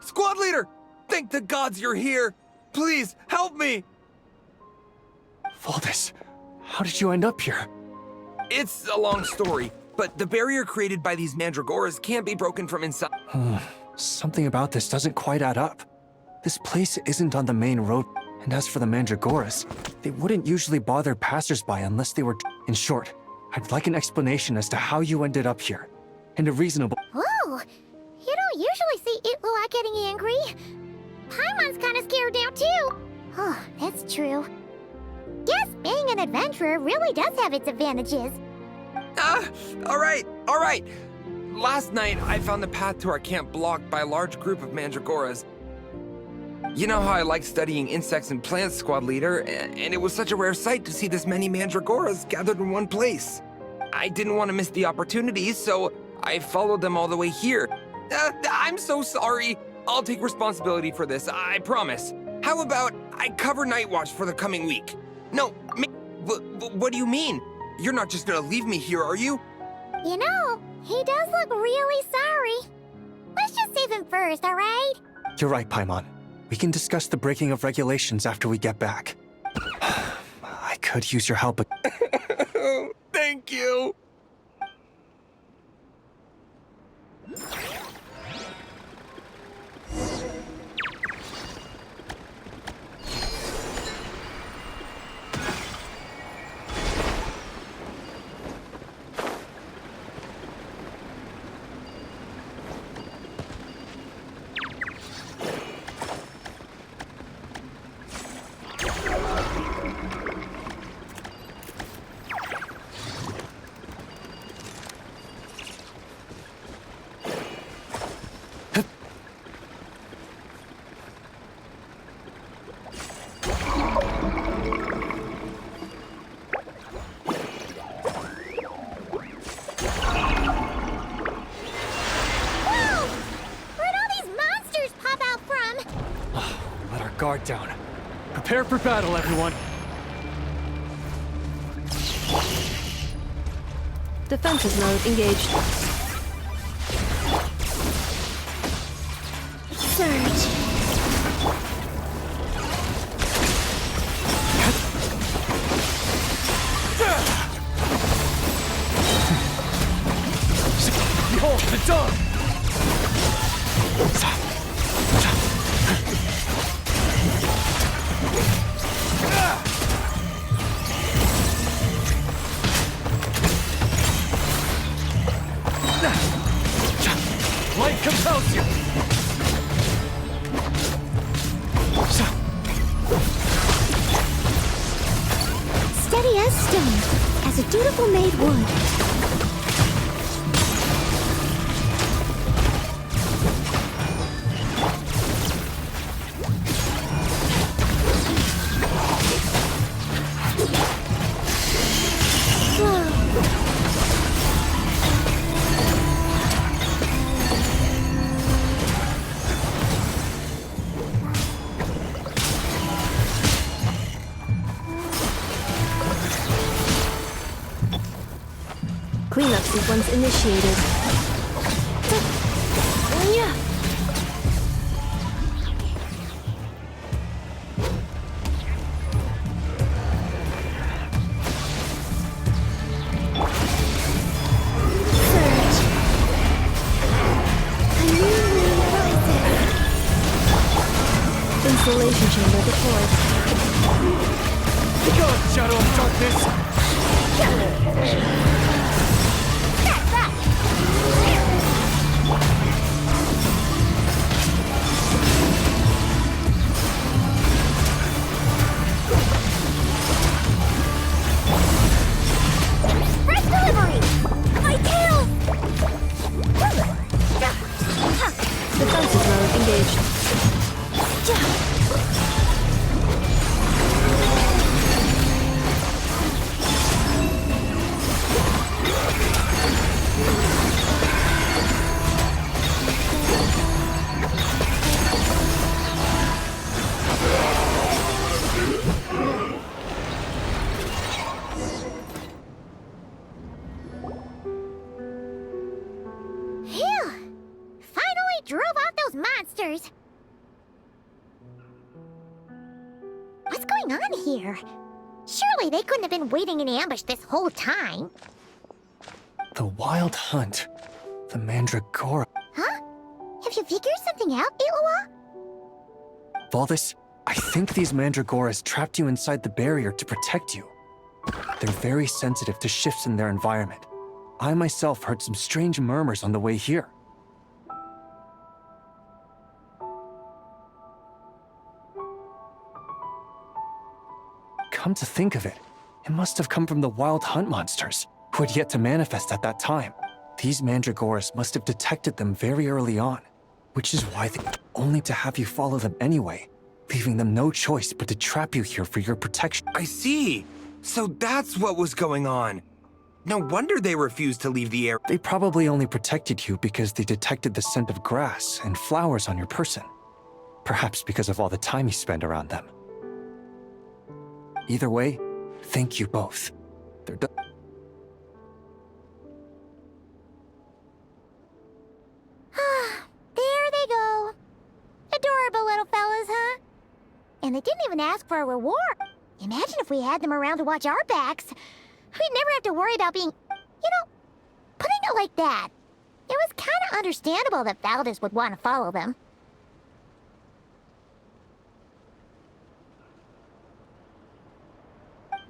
Squad leader! Thank the gods you're here! Please, help me! Valdis, how did you end up here? It's a long story, but the barrier created by these mandragoras can't be broken from inside. Something about this doesn't quite add up. This place isn't on the main road, and as for the mandragoras, they wouldn't usually bother passersby unless they were... In short, I'd like an explanation as to how you ended up here, and a reasonable... Whoa! You don't usually see Itlua getting angry. Paimon's kinda scared now, too. Oh, that's true. Guess being an adventurer really does have its advantages. Alright. Last night, I found the path to our camp blocked by a large group of mandragoras. You know how I like studying insects and plants, Squad Leader, and it was such a rare sight to see this many mandragoras gathered in one place. I didn't want to miss the opportunity, so I followed them all the way here. I'm so sorry. I'll take responsibility for this, I promise. How about I cover Night Watch for the coming week? No, what do you mean? You're not just gonna leave me here, are you? You know, he does look really sorry. Let's just save him first, alright? You're right, Paimon. We can discuss the breaking of regulations after we get back. I could use your help. Thank you. Guard down. Prepare for battle, everyone. Defensive mode engaged. Surge. Behold the dawn! Light compels you! Steady as stone, as a dutiful maid would. Cleanup sequence initiated. Yeah. Surge. A new moon rises. Installation chamber deployed. Go, Shadow of Darkness! Defensive mode engaged. salamanders. What's going on here? Surely they couldn't have been waiting in ambush this whole time. The Wild Hunt. The Mandragora. Huh? Have you figured something out, Iloa? Valdis, I think these Mandragoras trapped you inside the barrier to protect you. They're very sensitive to shifts in their environment. I myself heard some strange murmurs on the way here. Come to think of it, it must have come from the Wild Hunt monsters, who had yet to manifest at that time. These Mandragoras must have detected them very early on, which is why they only to have you follow them anyway, leaving them no choice but to trap you here for your protection. I see. So that's what was going on. No wonder they refused to leave the area. They probably only protected you because they detected the scent of grass and flowers on your person. Perhaps because of all the time you spend around them. Either way, thank you both. They're done. There they go. Adorable little fellas, huh? And they didn't even ask for a reward. Imagine if we had them around to watch our backs. We'd never have to worry about being, putting it like that. It was kind of understandable that Valdis would want to follow them.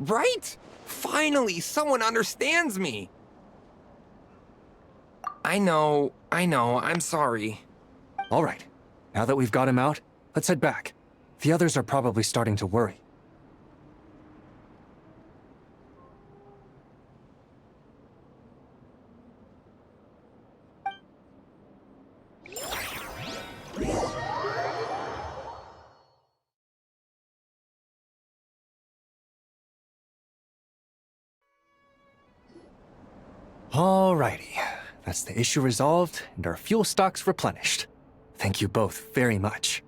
Right? Finally, someone understands me. I know, I'm sorry. All right, now that we've got him out, let's head back. The others are probably starting to worry. Alrighty, that's the issue resolved and our fuel stocks replenished. Thank you both very much.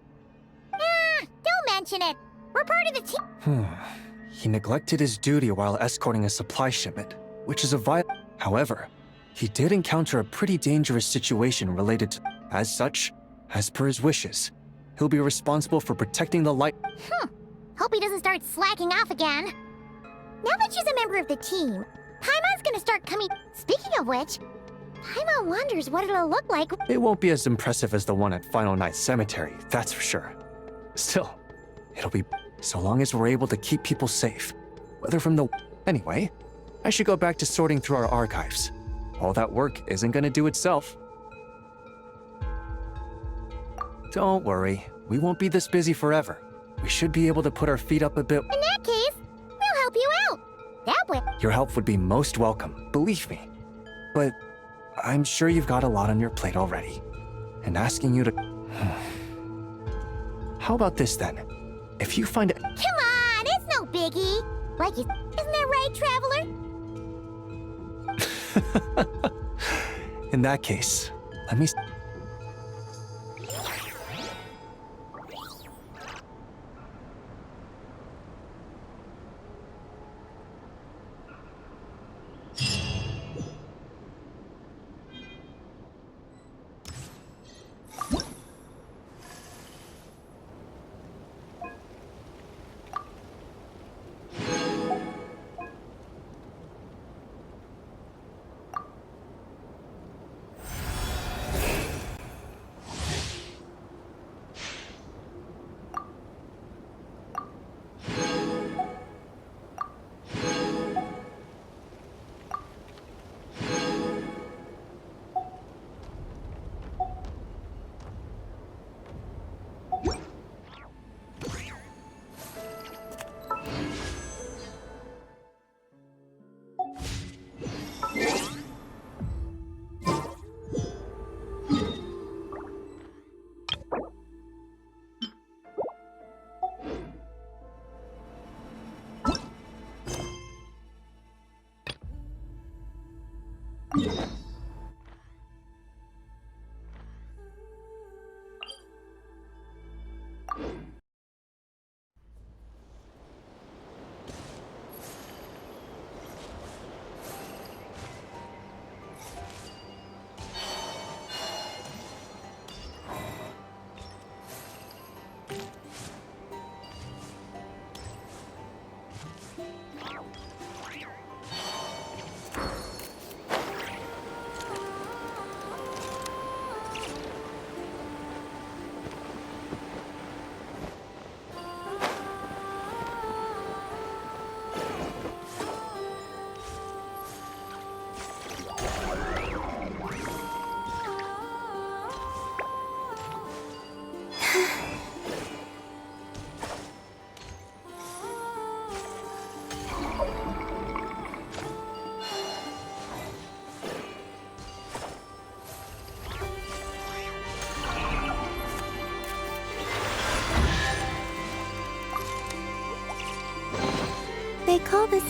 Don't mention it. We're part of the team. He neglected his duty while escorting a supply shipment, which is a However, he did encounter a pretty dangerous situation related to... As such, as per his wishes, he'll be responsible for protecting the light... Hope he doesn't start slacking off again. Now that she's a member of the team, Paimon's gonna start coming... Speaking of which, Paimon wonders what it'll look like. It won't be as impressive as the one at Final Night Cemetery, that's for sure. Still, it'll be... So long as we're able to keep people safe. Whether from the... Anyway, I should go back to sorting through our archives. All that work isn't gonna do itself. Don't worry, we won't be this busy forever. We should be able to put our feet up a bit. In that case, we'll help you out. That way... Your help would be most welcome, believe me. But I'm sure you've got a lot on your plate already. And asking you to... How about this then? If you find... Come on, it's no biggie. Like you... Isn't that right, Traveler? In that case, let me...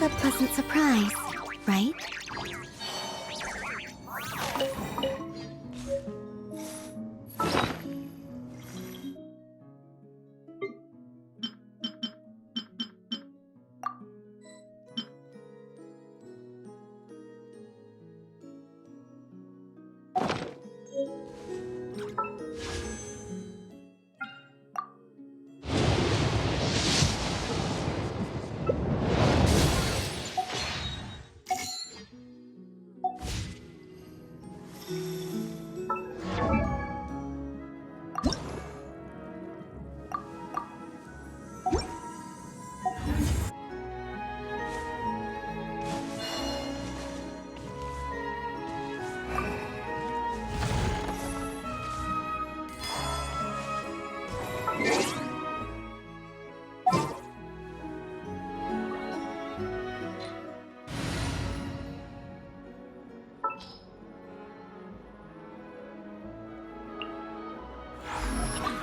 a pleasant surprise, right?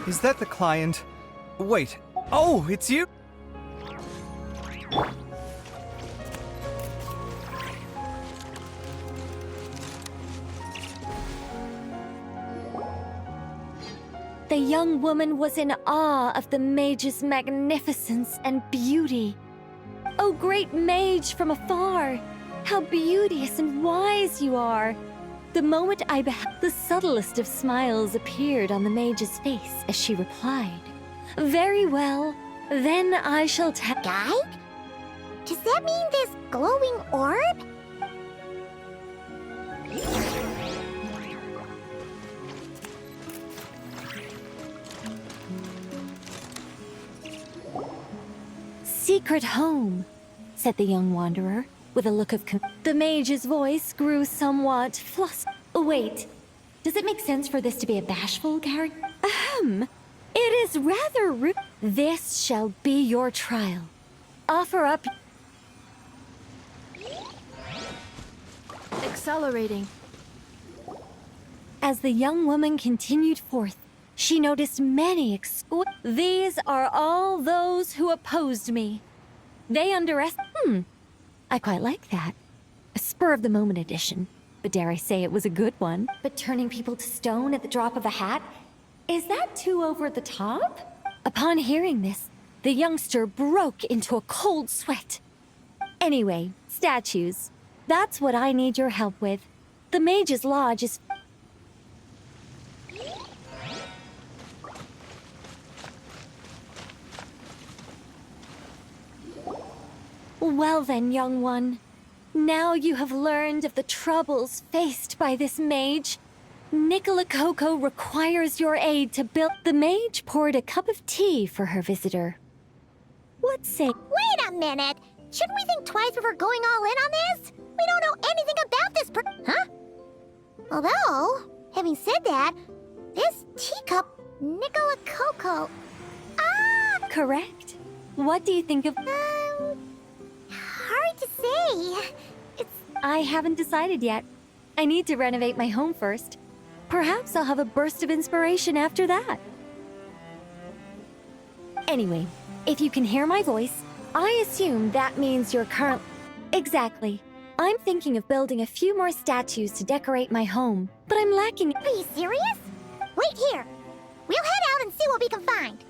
Is that the client? Wait. Oh, it's you? The young woman was in awe of the mage's magnificence and beauty. O great mage from afar, how beauteous and wise you are! The moment I beheld, the subtlest of smiles appeared on the mage's face as she replied, "Very well, then I shall tell." Guide? Does that mean this glowing orb? Secret home, said the young wanderer, with a look of the mage's voice grew somewhat flustered. Wait, does it make sense for this to be a bashful character? It is rather rude. This shall be your trial. Offer up. Accelerating. As the young woman continued forth, she noticed many These are all those who opposed me. They I quite like that. A spur-of-the-moment addition. But dare I say it was a good one. But turning people to stone at the drop of a hat? Is that too over the top? Upon hearing this, the youngster broke into a cold sweat. Anyway, statues. That's what I need your help with. The Mage's Lodge is... Well then, young one. Now you have learned of the troubles faced by this mage. Nicola Coco requires your aid to build... The mage poured a cup of tea for her visitor. What say... Wait a minute! Shouldn't we think twice before going all in on this? We don't know anything about this Huh? Although, having said that, this teacup, Nicola Coco... Ah! Correct. What do you think of... Hard to say. I haven't decided yet. I need to renovate my home first. Perhaps I'll have a burst of inspiration after that. Anyway, if you can hear my voice, I assume that means you're current... Exactly. I'm thinking of building a few more statues to decorate my home, but I'm lacking... Are you serious? Wait here. We'll head out and see what we can find.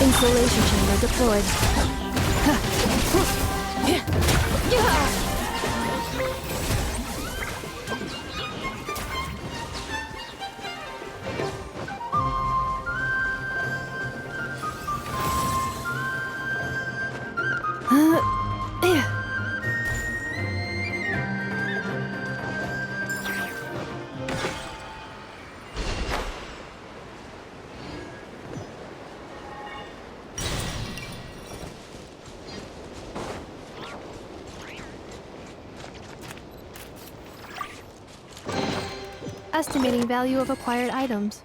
Installation chamber deployed. Estimating value of acquired items.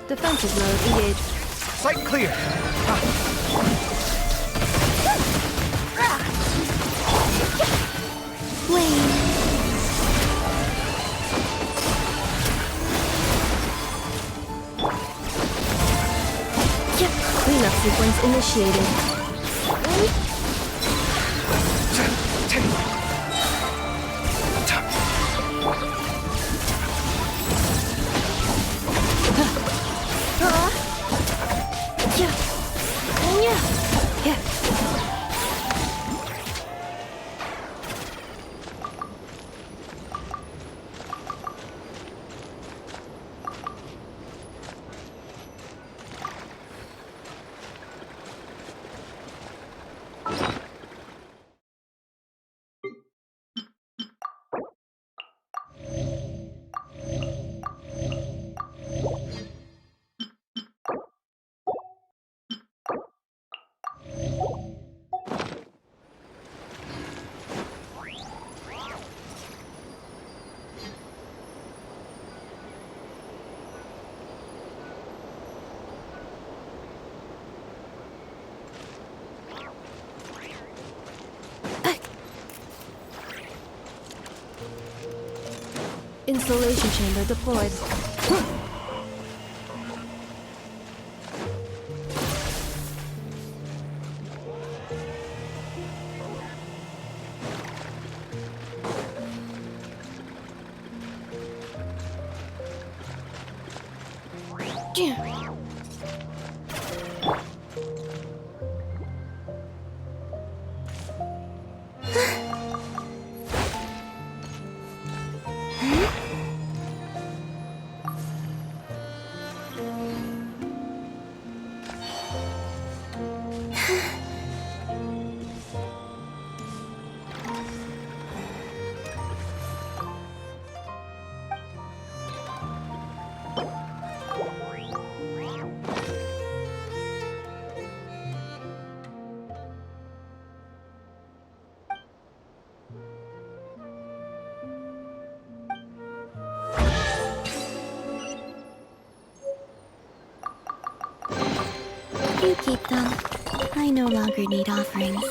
Defensive mode engaged. Sight clear. Flame. Cleanup sequence initiated. Installation chamber deployed. You keep them. I no longer need offerings.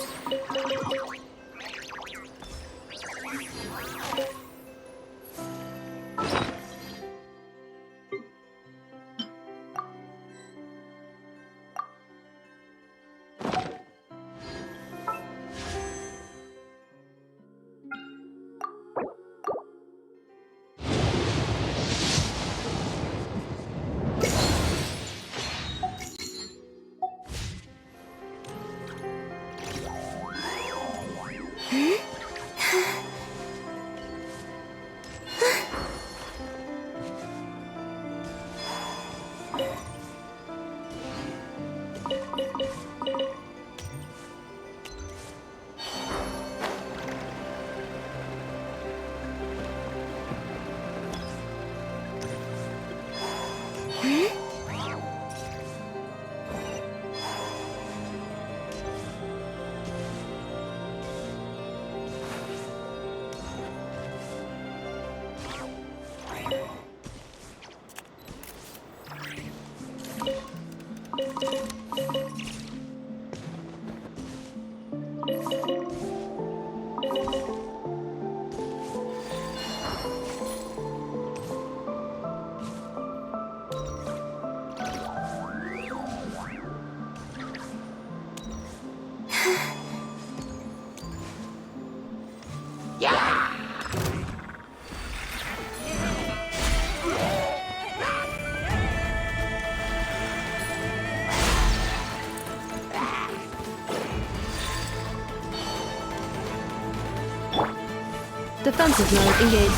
Defensive mode engaged.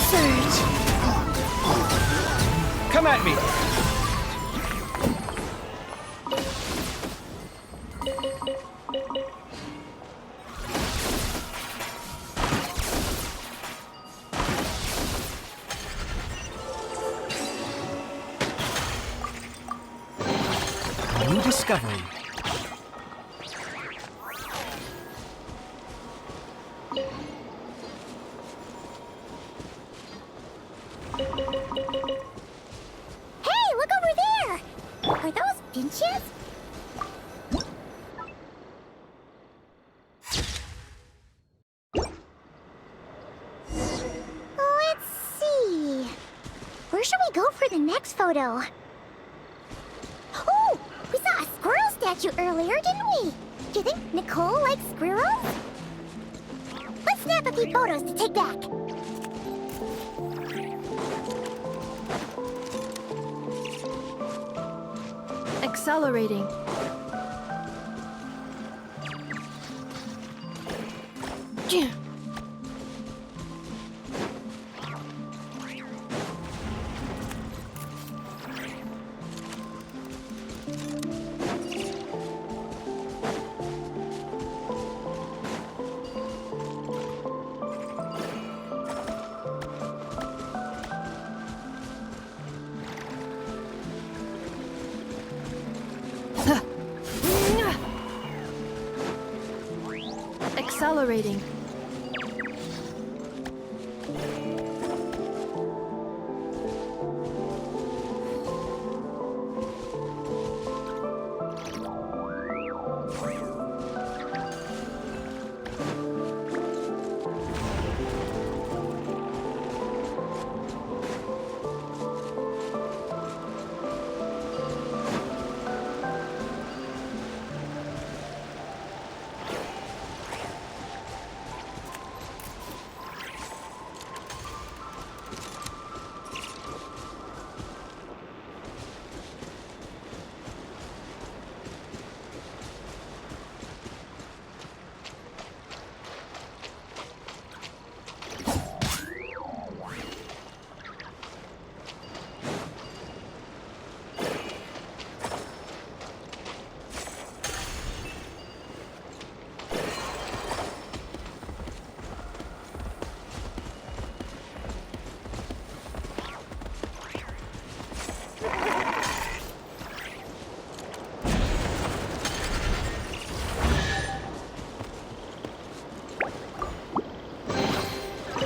Surge. Come at me! New discovery. Hey, look over there! Are those benches? Let's see. Where should we go for the next photo? Oh, we saw a squirrel statue earlier, didn't we? Do you think Nicole likes squirrels? Let's snap a few photos to take back. Accelerating. Accelerating.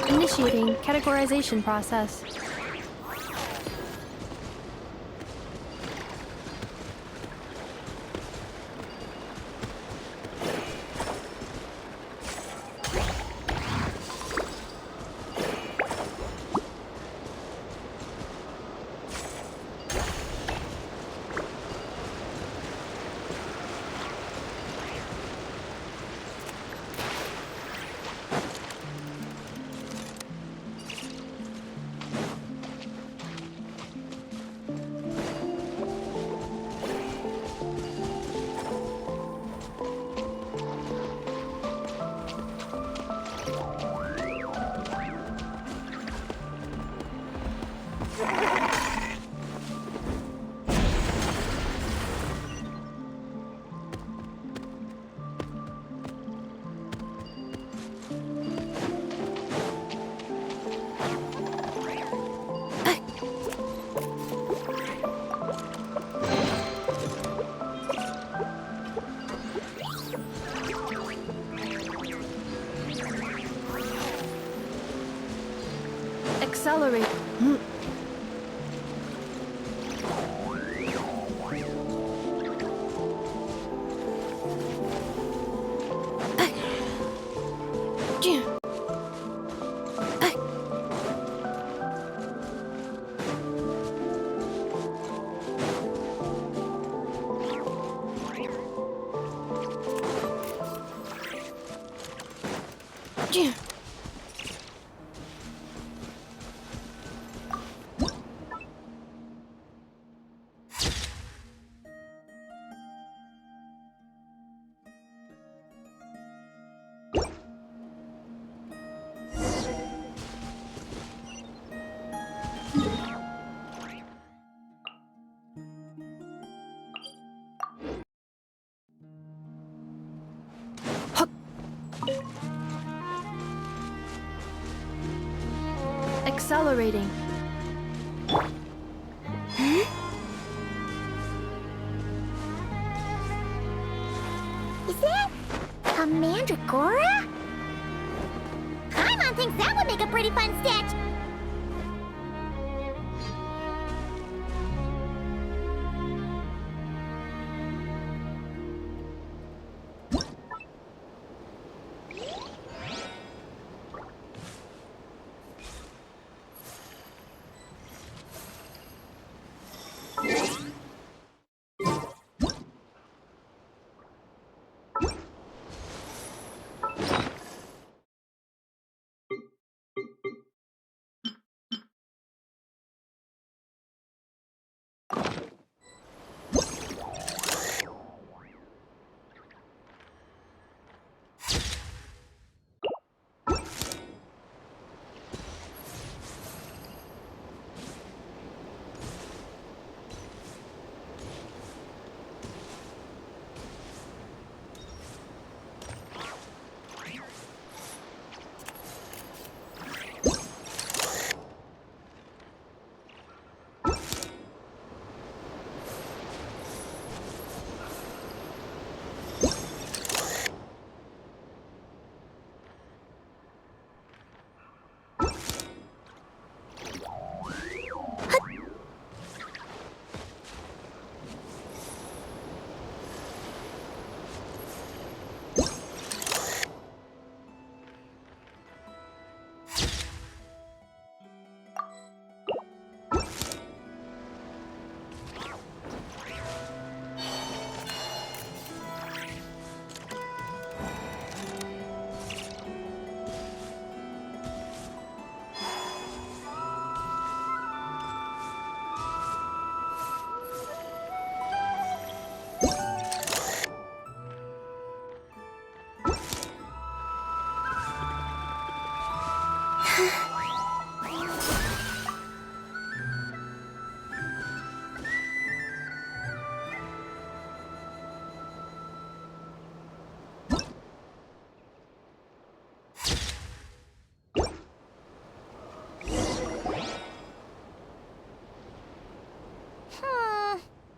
Initiating categorization process. Accelerate. accelerating. Is that a mandragora? Paimon thinks that would make a pretty fun sketch.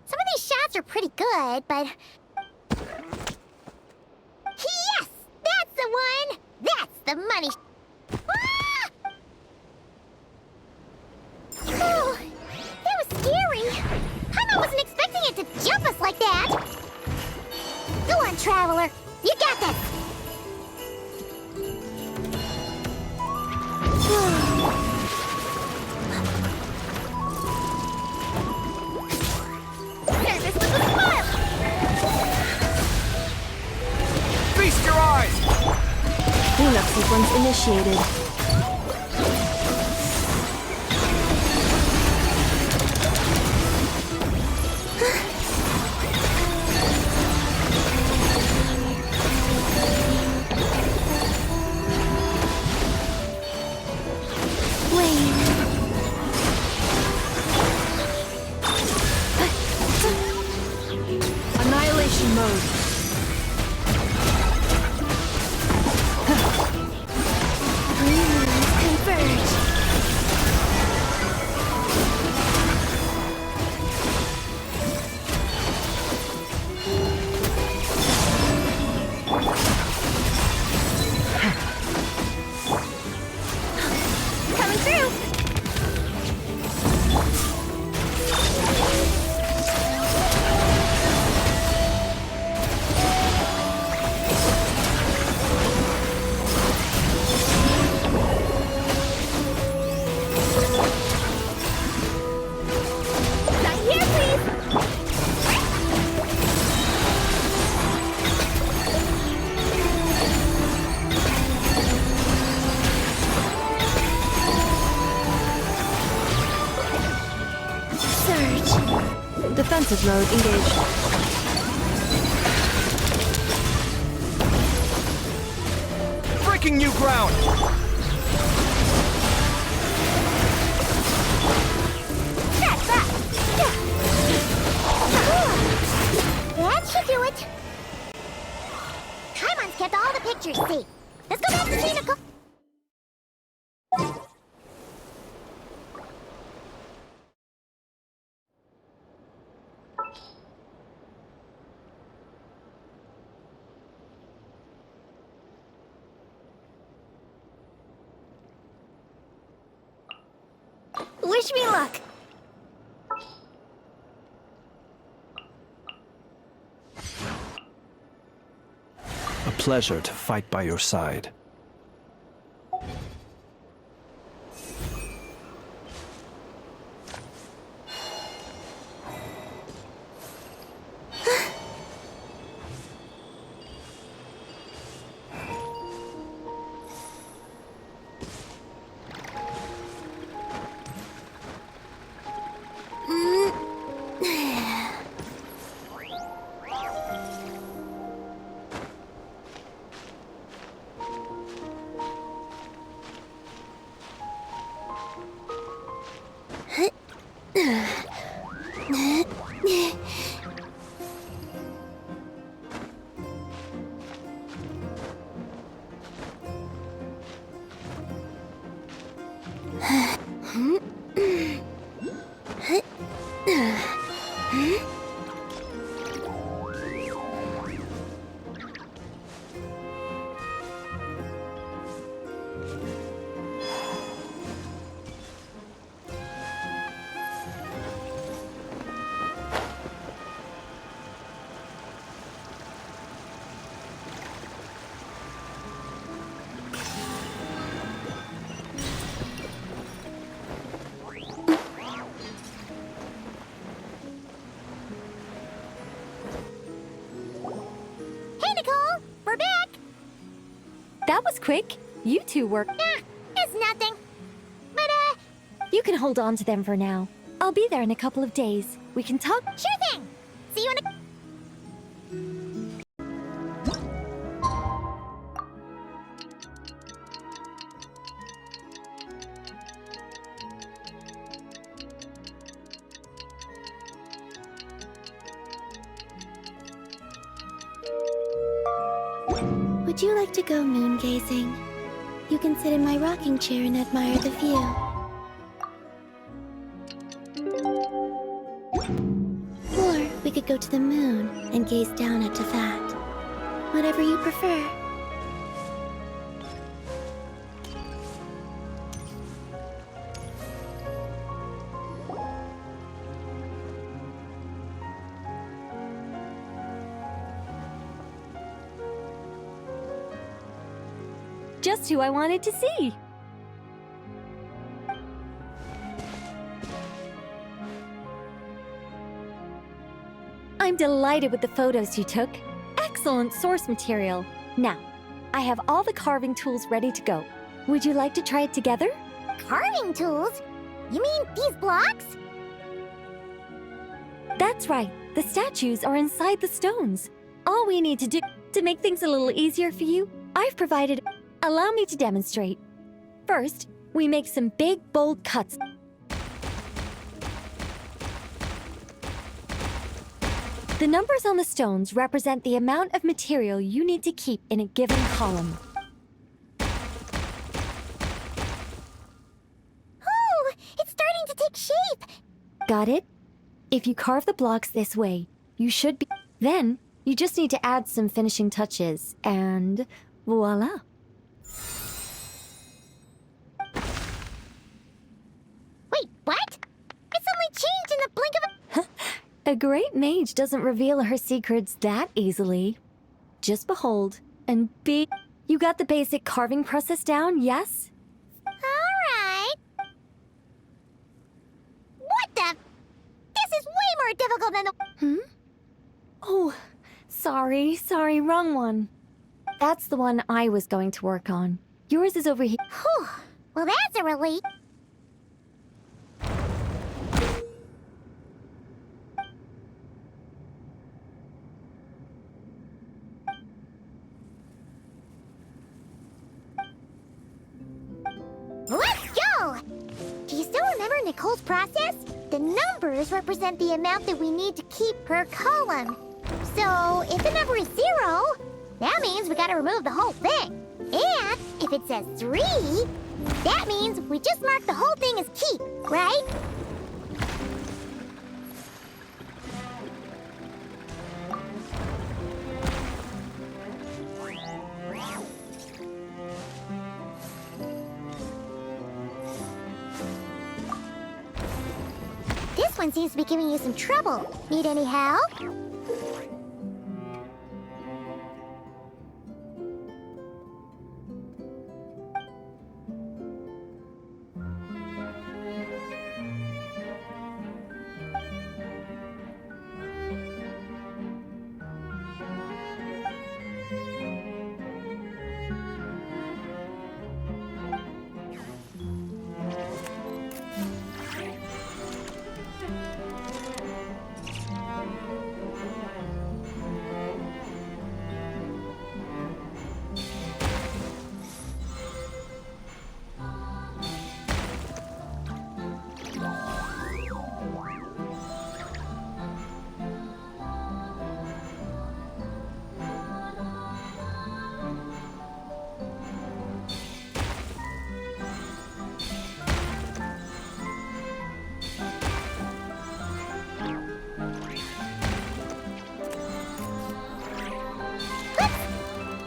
Some of these shots are pretty good, but... Yes! That's the one! That's the money! Ah! Oh, that was scary! Paimon wasn't expecting it to jump us like that! Go on, Traveler! You got this! This was a spark! Feast your eyes! Cleanup sequence initiated. Annihilation mode. Converge. Coming through. Not here, please. Surge. Defensive mode engaged. Breaking new ground! That's that. That should do it. Paimon's kept all the pictures safe. Let's go back to Tentacle. Wish me luck. A pleasure to fight by your side. Hey, Nicole! We're back! That was quick. You two work. It's nothing. But, You can hold on to them for now. I'll be there in a couple of days. We can talk. sure thing! See you in a... Would you like to go moon gazing? You can sit in my rocking chair and admire the view. Or we could go to the moon and gaze down at that. Whatever you prefer. Just who I wanted to see. I'm delighted with the photos you took. Excellent source material. Now, I have all the carving tools ready to go. Would you like to try it together? Carving tools? You mean these blocks? That's right. The statues are inside the stones. All we need to do to make things a little easier for you, I've provided. Allow me to demonstrate. First, we make some big, bold cuts. The numbers on the stones represent the amount of material you need to keep in a given column. Oh, it's starting to take shape! Got it? If you carve the blocks this way, you should be... Then, you just need to add some finishing touches, and voila. Wait, what? It's only changed in the blink of a... A great mage doesn't reveal her secrets that easily. Just behold, and be... You got the basic carving process down, yes? Alright. What the... This is way more difficult than the... Oh, sorry, wrong one. That's the one I was going to work on. Yours is over here. Whew. Well, that's a relief. Let's go! Do you still remember Nicole's process? The numbers represent the amount that we need to keep per column. So, if the number is 0, that means we gotta remove the whole thing. And if it says 3, that means we just mark the whole thing as keep, right? one seems to be giving you some trouble. Need any help?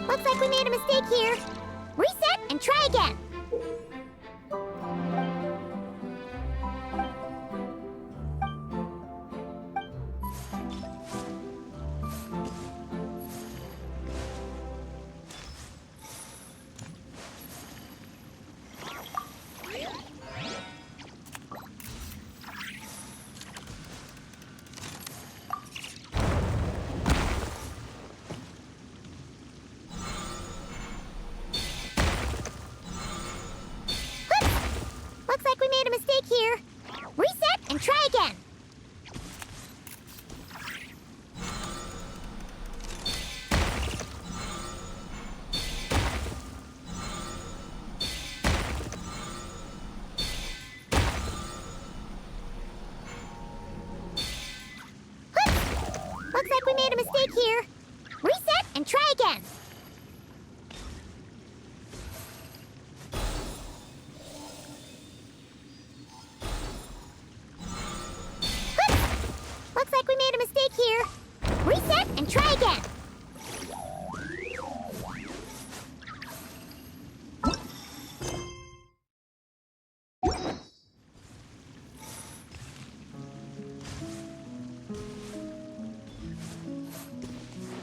Looks like we made a mistake here. Reset and try again. Looks like we made a mistake here. Reset and try again. Looks like we made a mistake here. Reset and try again. Looks like we made a mistake here. Reset and try again.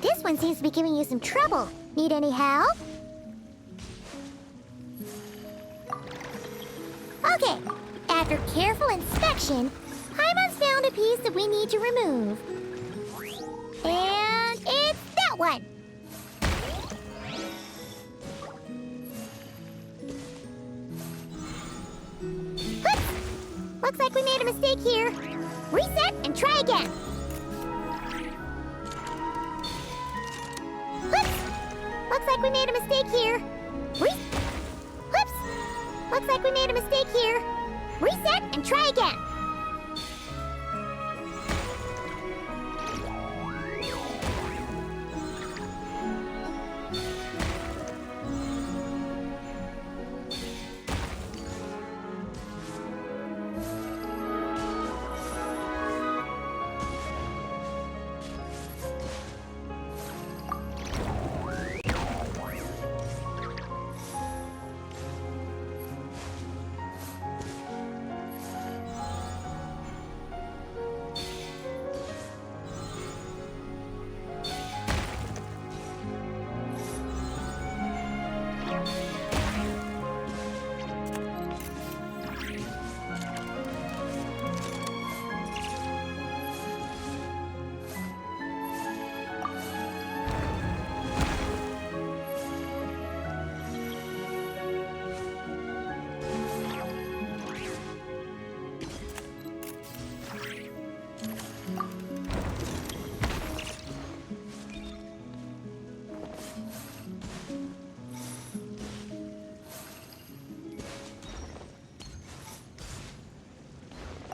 This one seems to be giving you some trouble. Need any help? Okay. After careful inspection, Paimon's found a piece that we need to remove. And it's that one. Whoops! Looks like we made a mistake here. Reset and try again. Whoops! Looks like we made a mistake here. Whoops! Looks like we made a mistake here. Reset and try again.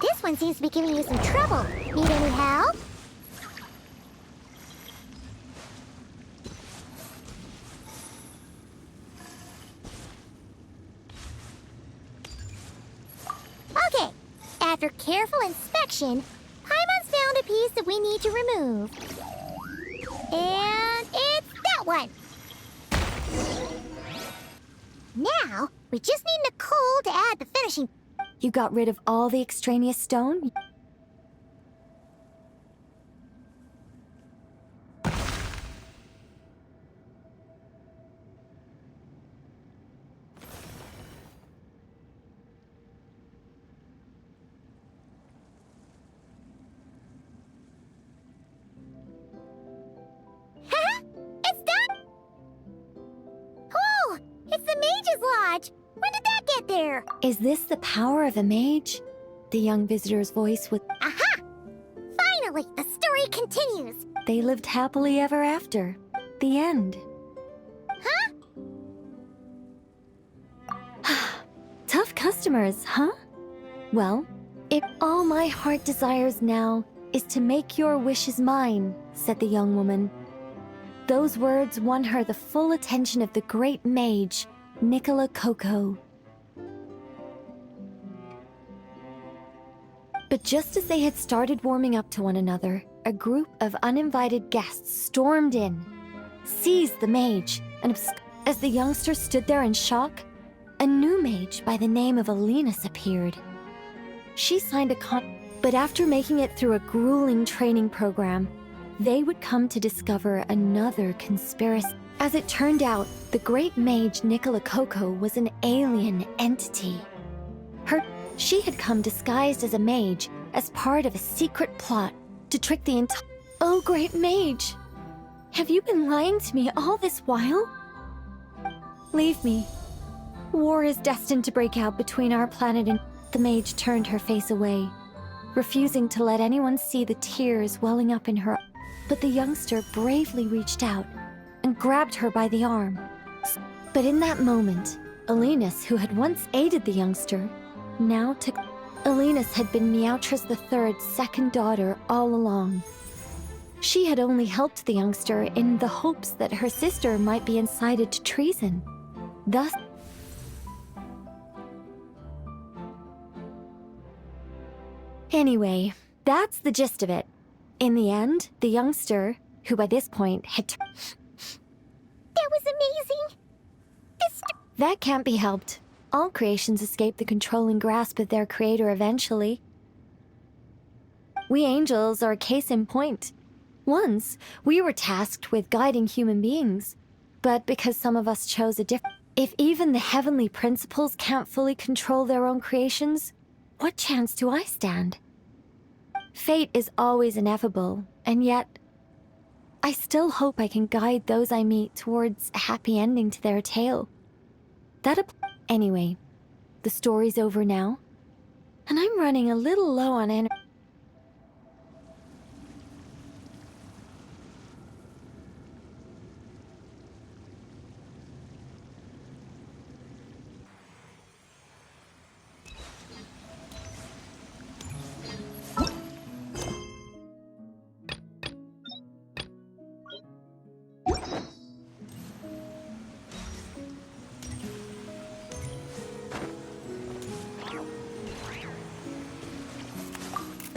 This one seems to be giving you some trouble. Need any help? Okay. After careful inspection, Paimon's found a piece that we need to remove. And it's that one. Now, we just need Nicole to add the finishing. You got rid of all the extraneous stone? Mage's Lodge! When did that get there? Is this the power of a mage? The young visitor's voice was. Aha! Finally, the story continues! They lived happily ever after. The end. Tough customers, huh? Well, if all my heart desires now is to make your wishes mine, said the young woman. Those words won her the full attention of the great mage, Nicola Coco. But just as they had started warming up to one another, a group of uninvited guests stormed in, seized the mage, and as the youngster stood there in shock, a new mage by the name of Alinus appeared. She signed a but after making it through a grueling training program, they would come to discover another conspiracy. As it turned out, the great mage Nicola Coco was an alien entity. She had come disguised as a mage as part of a secret plot to trick the entire— Oh, great mage! Have you been lying to me all this while? Leave me. War is destined to break out between our planet and— The mage turned her face away, refusing to let anyone see the tears welling up in her. But the youngster bravely reached out and grabbed her by the arm. But in that moment, Alinus, who had once aided the youngster, now took— Alinus had been Meowtress III's second daughter all along. She had only helped the youngster in the hopes that her sister might be incited to treason. Thus, anyway, that's the gist of it. In the end, the youngster, who by this point had— That was amazing! That can't be helped. All creations escape the controlling grasp of their creator eventually. We angels are a case in point. Once, we were tasked with guiding human beings, but because some of us chose a different— If even the heavenly principles can't fully control their own creations, what chance do I stand? Fate is always ineffable, and yet, I still hope I can guide those I meet towards a happy ending to their tale. Anyway, the story's over now, and I'm running a little low on energy.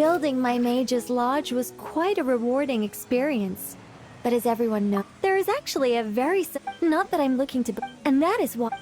Building my mage's lodge was quite a rewarding experience. But as everyone knows, there is actually a very— Not that I'm looking to— And that is why—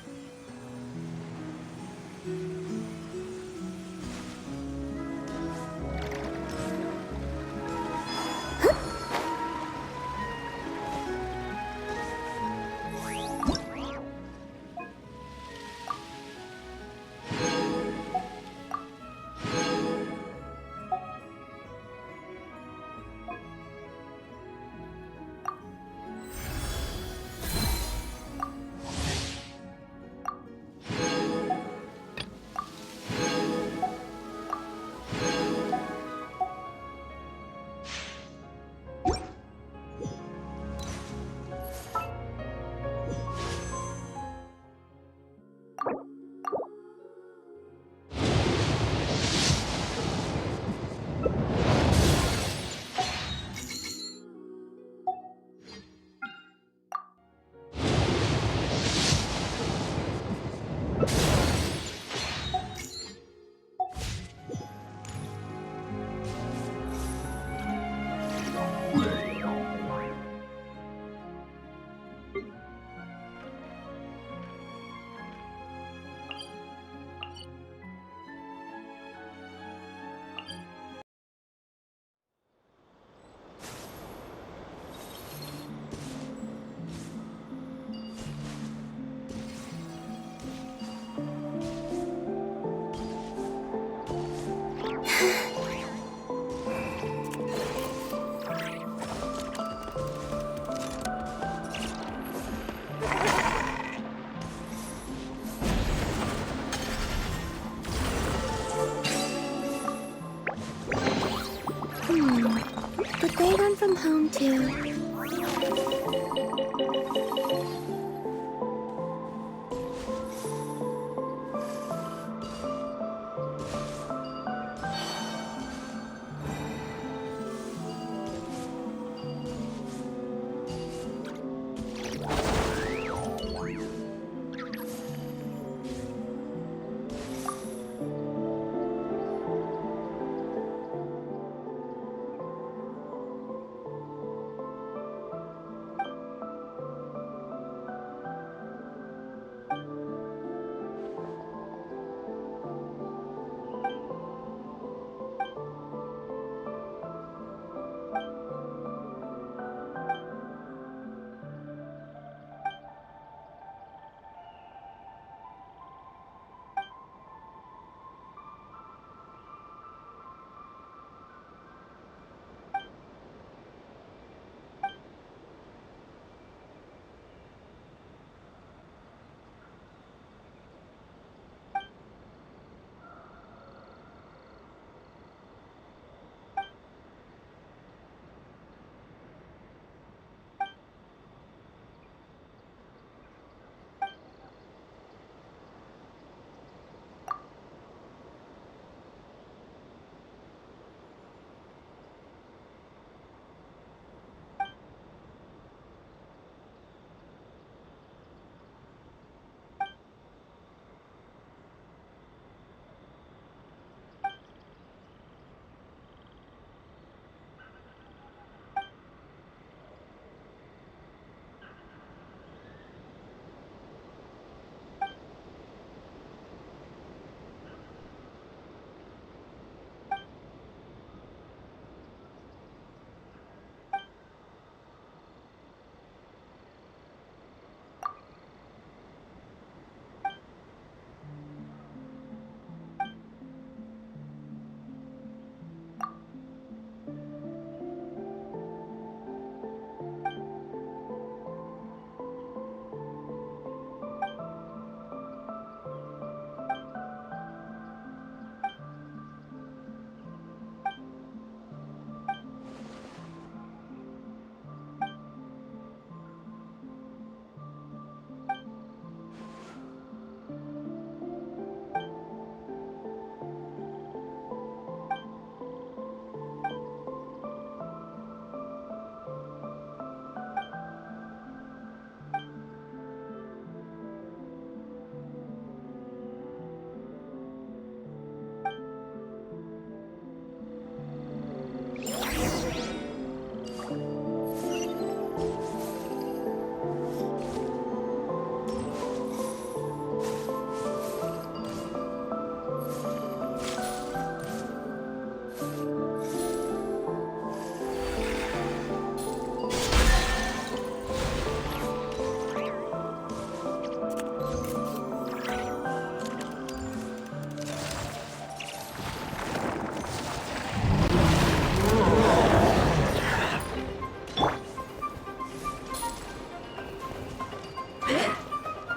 they run from home too.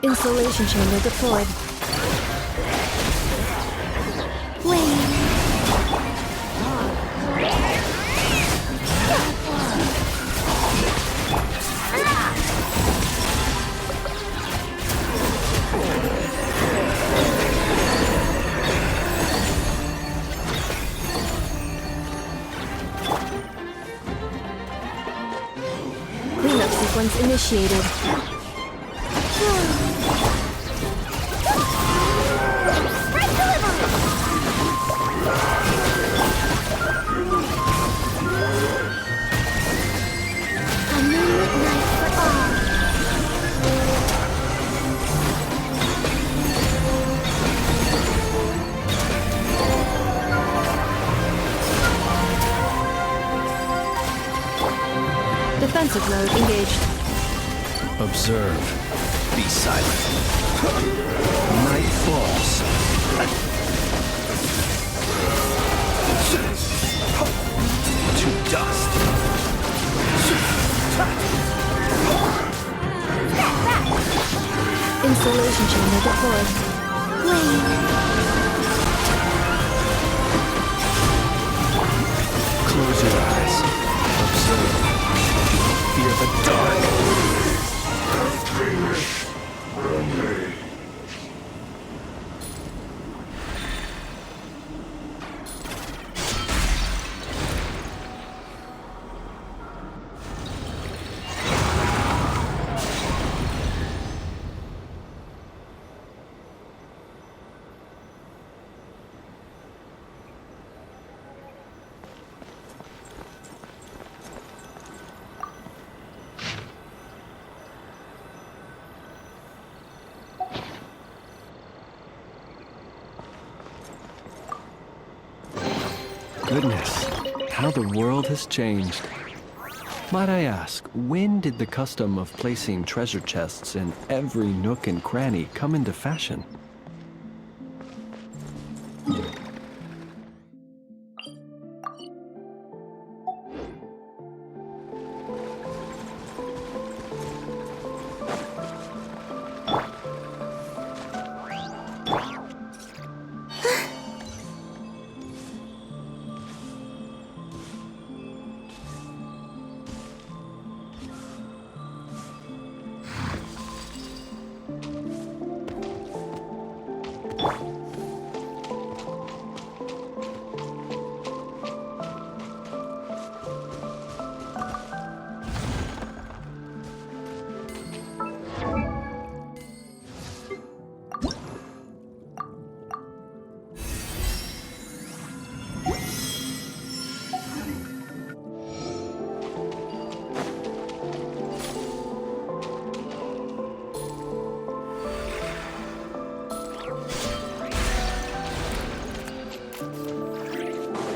Installation chamber deployed. Wait. Cleanup sequence initiated. Defensive mode engaged. Observe. Be silent. Night falls. To dust. Installation chamber deployed. Close your eyes. Observe. goodness, how the world has changed. Might I ask, when did the custom of placing treasure chests in every nook and cranny come into fashion?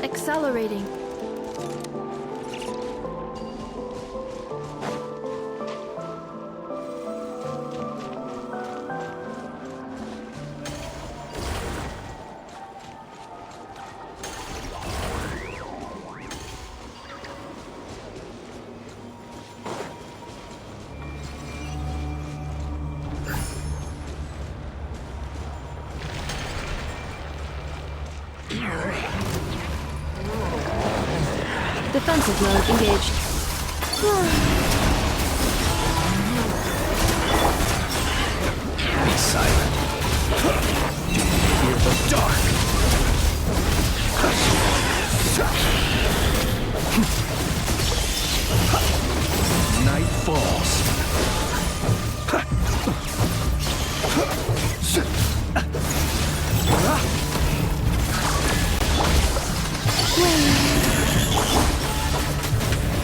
Accelerating. Defensive mode engaged. Be silent. Hear the dark. Night falls.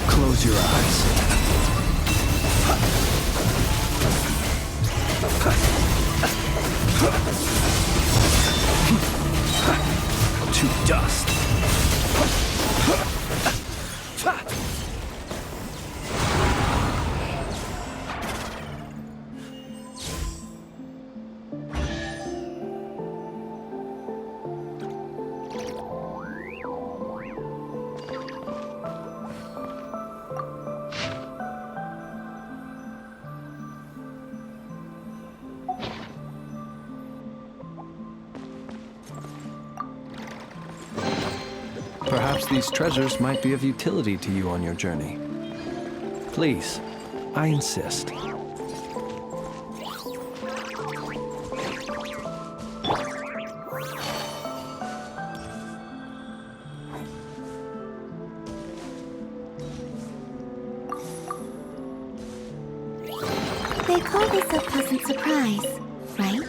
Close your eyes. To dust. Perhaps these treasures might be of utility to you on your journey. Please, I insist. They call this a pleasant surprise, right?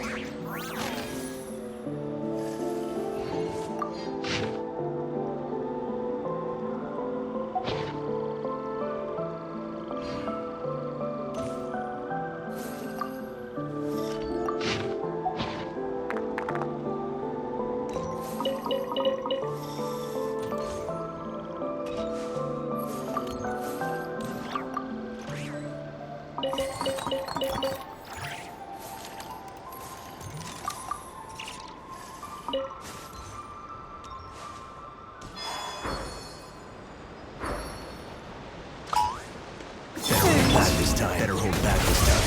Better hold back this time.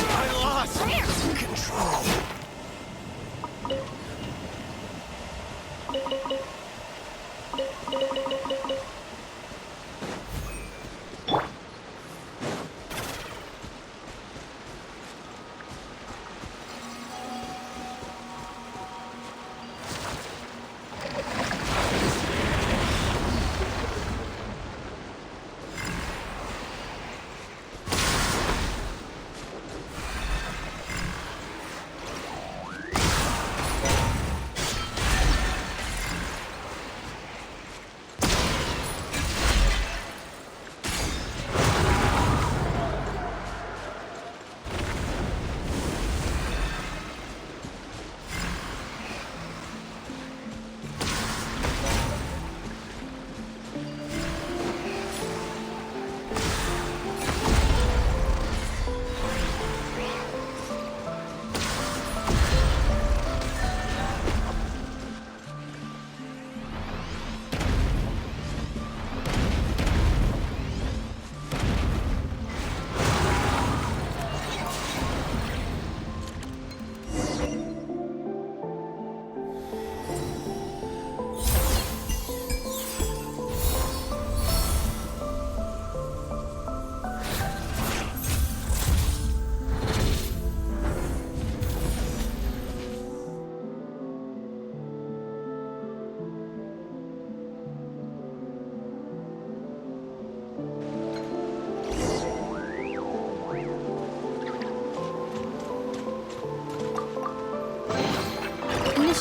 I lost control.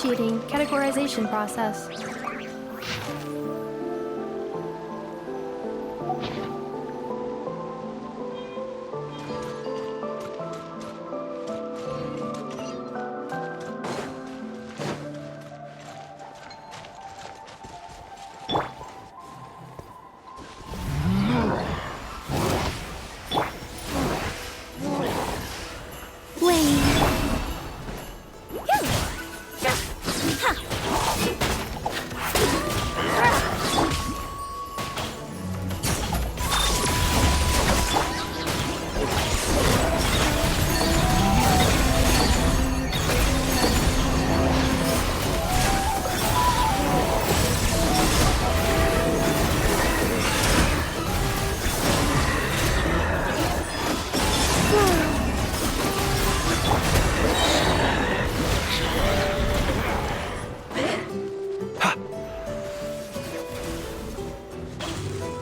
Initiating categorization process.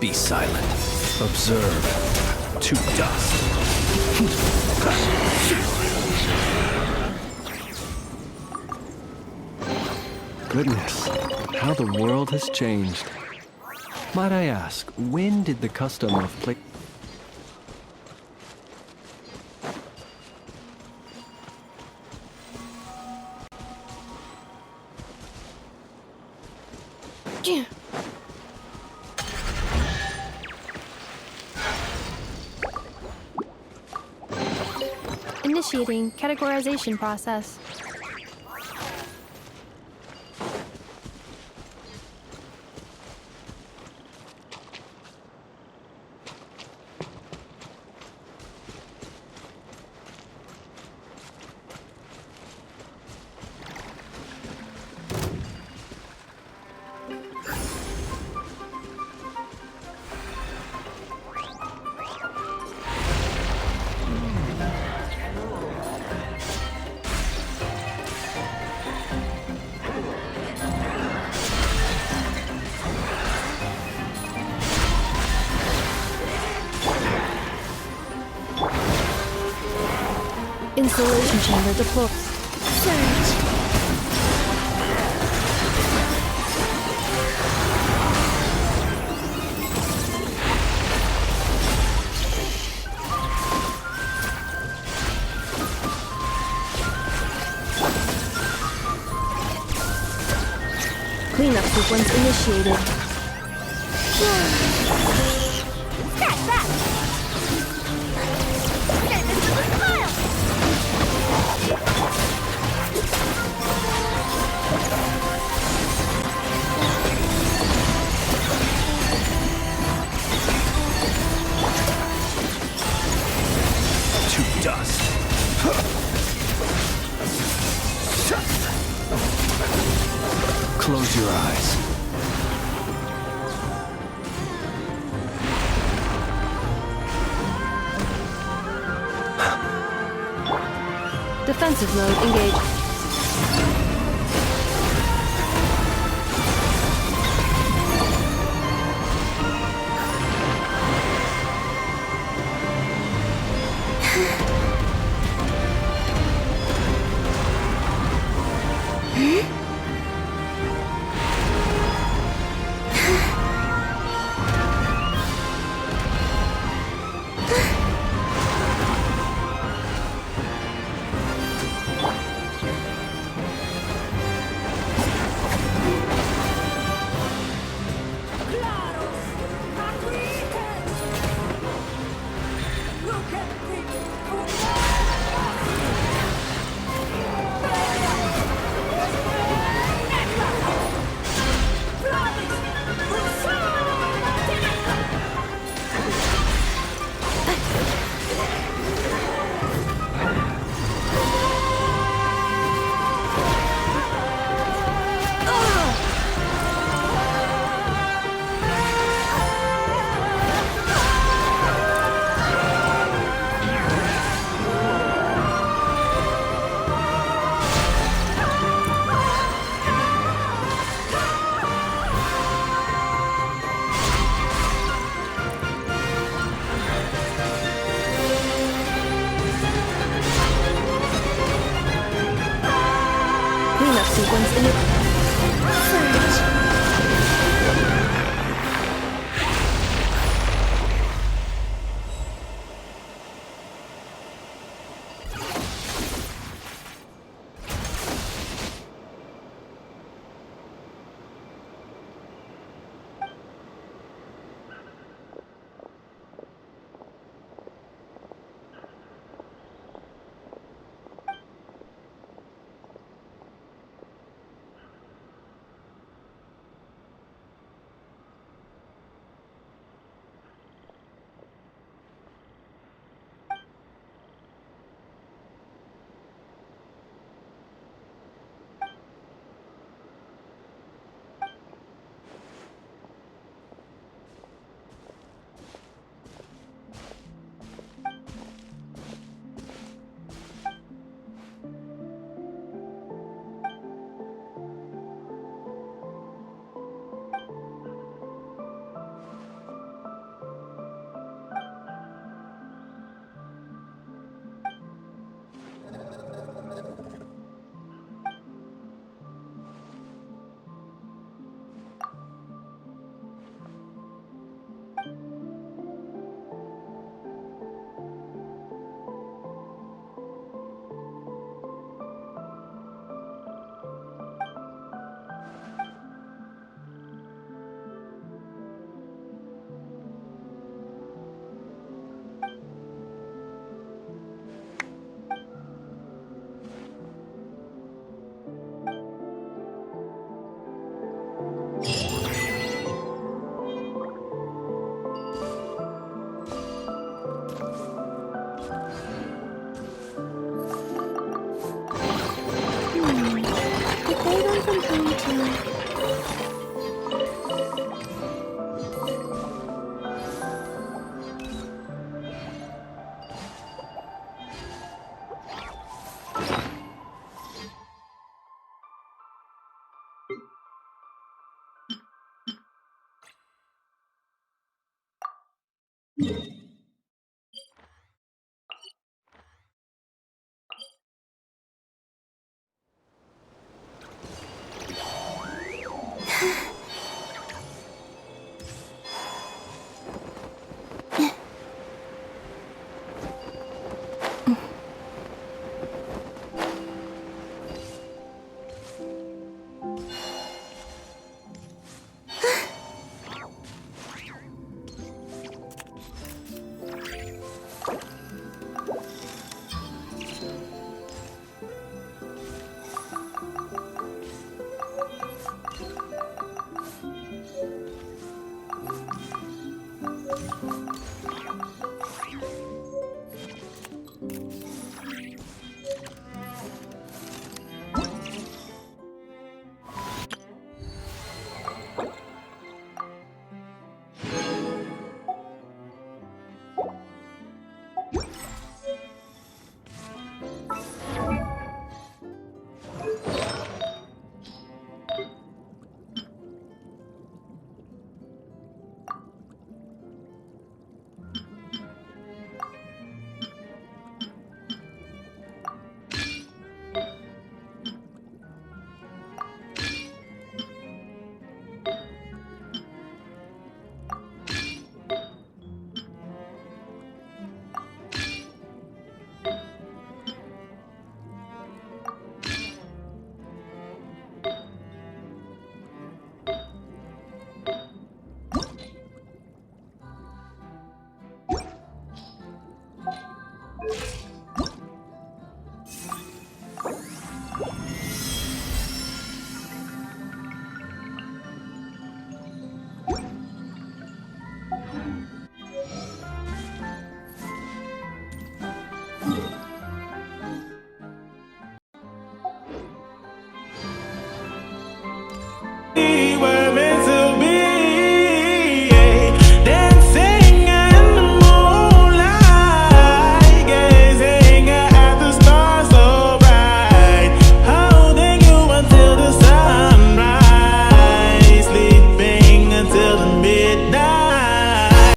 Be silent. Observe. To dust. Goodness, how the world has changed. Might I ask, when did the custom of play... Initiating categorization process. Installation chamber deployed. Surge. Cleanup sequence initiated. Scratch that! Send this to the pile! To dust. Close your eyes. Defensive mode engaged. Search. If they run from home too.